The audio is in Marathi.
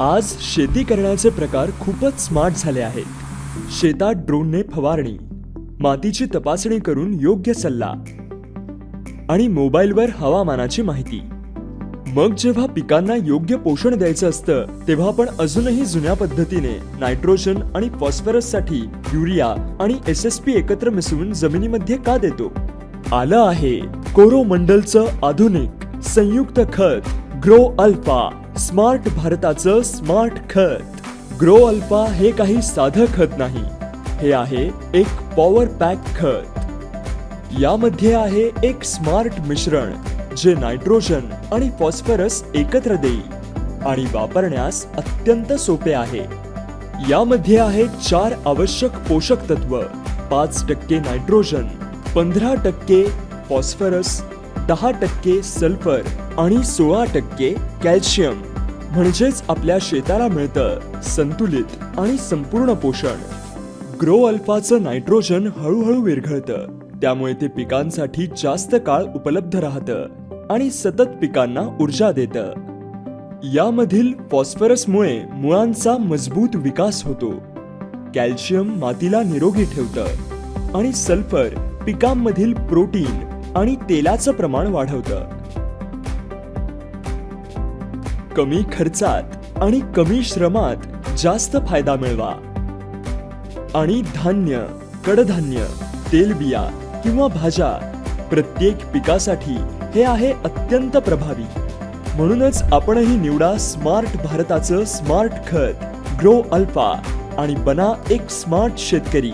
आज शेती करण्याचे प्रकार खूपच स्मार्ट झाले आहेत. शेतात ड्रोनने फवारणी, मातीची तपासणी करून योग्य सल्ला आणि मोबाईलवर हवामानाची माहिती. मग जेव्हा पिकांना योग्य पोषण द्यायचं असतं तेव्हा आपण अजूनही जुन्या पद्धतीने नायट्रोजन आणि फॉस्फरससाठी युरिया आणि एसएसपी एकत्र मिसळून जमिनीमध्ये का देतो? आलं आहे कोरोमंडलचं आधुनिक संयुक्त खत ग्रो अल्फा, स्मार्ट भारताचं स्मार्ट खत. ग्रो अल्फा हे काही साधं खत नाही, हे आहे एक पॉवर पॅक खत. यामध्ये आहे एक स्मार्ट मिश्रण जे नायट्रोजन आणि फॉस्फरस एकत्र देईल आणि वापरण्यास अत्यंत सोपे आहे. यामध्ये आहे 4 आवश्यक पोषक तत्व, 5% नायट्रोजन, 15% फॉस्फरस, 10% सल्फर आणि 16% कॅल्शियम. म्हणजेच आपल्या शेताला मिळतं संतुलित आणि संपूर्ण पोषण. ग्रो अल्फाचं नायट्रोजन हळूहळू विरघळतं, त्यामुळे ते पिकांसाठी जास्त काळ उपलब्ध राहतं आणि सतत पिकांना ऊर्जा देतं. यामधील फॉस्फरसमुळे मुळांचा मजबूत विकास होतो. कॅल्शियम मातीला निरोगी ठेवतं आणि सल्फर पिकांमधील प्रोटीन आणि तेलाचं प्रमाण वाढवतं. कमी खर्चात आणि कमी श्रमात जास्त फायदा मिळवा. आणि धान्य, कडधान्य, तेलबिया किंवा भाज्या प्रत्येक पिकासाठी हे आहे अत्यंत प्रभावी. म्हणूनच आपणही निवडा स्मार्ट भारताचं स्मार्ट खत ग्रो अल्फा आणि बना एक स्मार्ट शेतकरी.